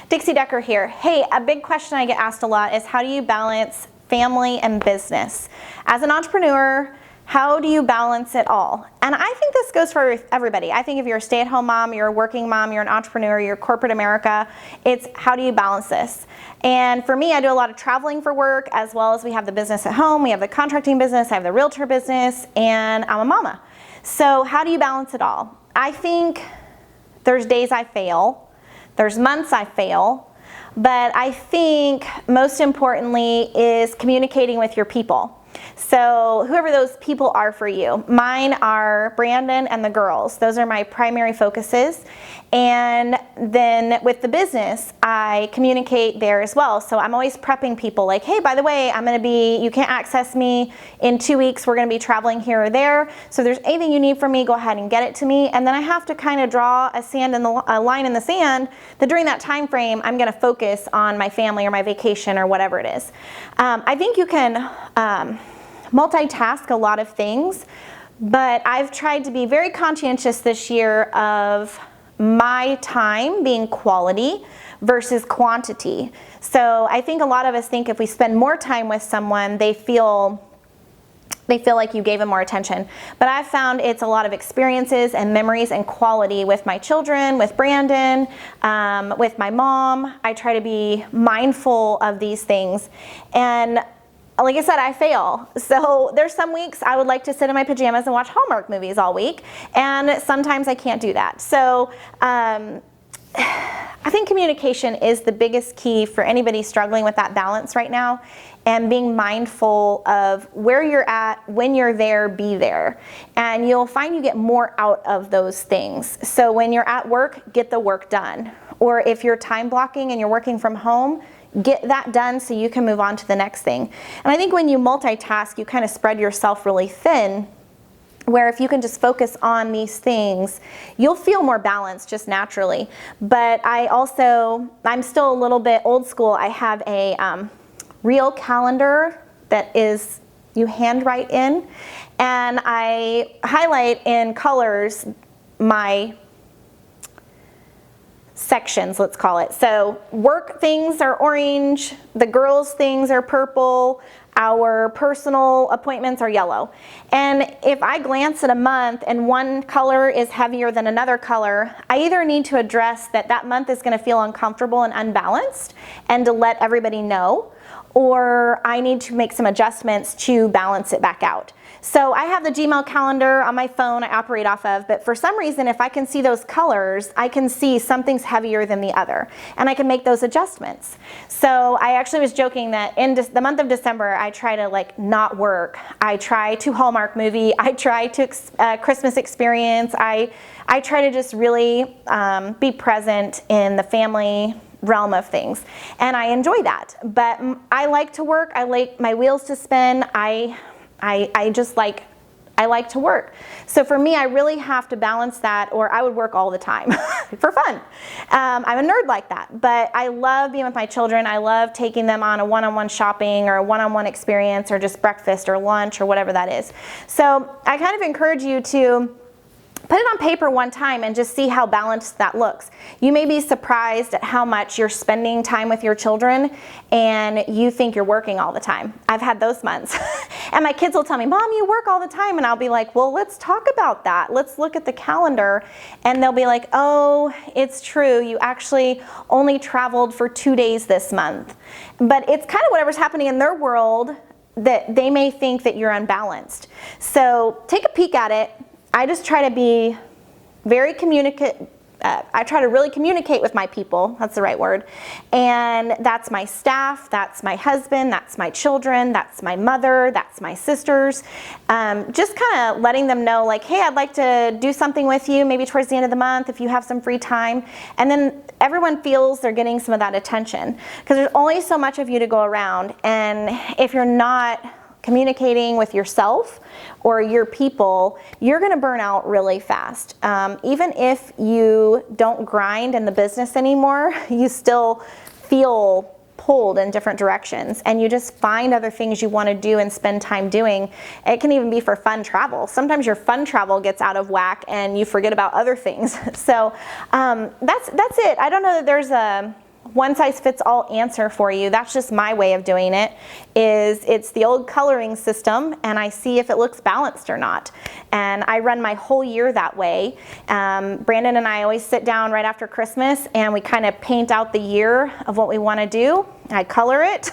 Dixie Decker here. Hey, a big question I get asked a lot is how do you balance family and business? As an entrepreneur, how do you balance it all? And I think this goes for everybody. I think if you're a stay-at-home mom, you're a working mom, you're an entrepreneur, you're corporate America, it's how do you balance this? And for me, I do a lot of traveling for work, as well as we have the business at home, we have the contracting business, I have the realtor business, and I'm a mama. So how do you balance it all? I think there's days I fail. There's months I fail, but I think most importantly is communicating with your people. So whoever those people are for you. Mine are Brandon and the girls. Those are my primary focuses. And then with the business, I communicate there as well. So I'm always prepping people like, hey, by the way, you can't access me in 2 weeks. We're going to be traveling here or there. So if there's anything you need from me, go ahead and get it to me. And then I have to kind of draw a line in the sand that during that time frame, I'm going to focus on my family or my vacation or whatever it is. I think you can multitask a lot of things, but I've tried to be very conscientious this year of my time being quality versus quantity. So I think a lot of us think if we spend more time with someone, they feel like you gave them more attention. But I've found it's a lot of experiences and memories and quality with my children, with Brandon, with my mom. I try to be mindful of these things. And like I said, I fail. So there's some weeks I would like to sit in my pajamas and watch Hallmark movies all week, and sometimes I can't do that. So I think communication is the biggest key for anybody struggling with that balance right now, and being mindful of where you're at, when you're there, be there. And you'll find you get more out of those things. So when you're at work, get the work done. Or if you're time blocking and you're working from home, get that done so you can move on to the next thing. And I think when you multitask, you kind of spread yourself really thin, where if you can just focus on these things, you'll feel more balanced just naturally. But I'm still a little bit old school. I have a real calendar that is you handwrite in, and I highlight in colors my sections, let's call it. So work things are orange, the girls things are purple, our personal appointments are yellow. And if I glance at a month and one color is heavier than another color, I either need to address that month is going to feel uncomfortable and unbalanced and to let everybody know, or I need to make some adjustments to balance it back out. So I have the Gmail calendar on my phone I operate off of, but for some reason, if I can see those colors, I can see something's heavier than the other, and I can make those adjustments. So I actually was joking that in the month of December, I try to not work. I try to Hallmark movie. I try to Christmas experience. I try to just really be present in the family realm of things, and I enjoy that. But I like to work. I like my wheels to spin. I like to work. So for me, I really have to balance that, or I would work all the time for fun. I'm a nerd like that, but I love being with my children. I love taking them on a one-on-one shopping or a one-on-one experience, or just breakfast or lunch or whatever that is. So I kind of encourage you to put it on paper one time and just see how balanced that looks. You may be surprised at how much you're spending time with your children and you think you're working all the time. I've had those months. And my kids will tell me, Mom, you work all the time. And I'll be like, well, let's talk about that. Let's look at the calendar. And they'll be like, oh, it's true. You actually only traveled for 2 days this month. But it's kind of whatever's happening in their world that they may think that you're unbalanced. So take a peek at it. I just try to be very I try to really communicate with my people, that's the right word, and that's my staff, that's my husband, that's my children, that's my mother, that's my sisters, just kind of letting them know like, hey, I'd like to do something with you, maybe towards the end of the month if you have some free time, and then everyone feels they're getting some of that attention, because there's only so much of you to go around, and if you're not communicating with yourself or your people, you're going to burn out really fast. Even if you don't grind in the business anymore, you still feel pulled in different directions, and you just find other things you want to do and spend time doing. It can even be for fun travel. Sometimes your fun travel gets out of whack and you forget about other things. So that's it. I don't know that there's one-size-fits-all answer for you. That's just my way of doing it. It's the old coloring system, and I see if it looks balanced or not. And I run my whole year that way. Brandon and I always sit down right after Christmas, and we kind of paint out the year of what we want to do. I color it,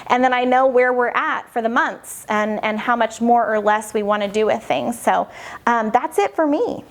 and then I know where we're at for the months and how much more or less we want to do with things. So that's it for me.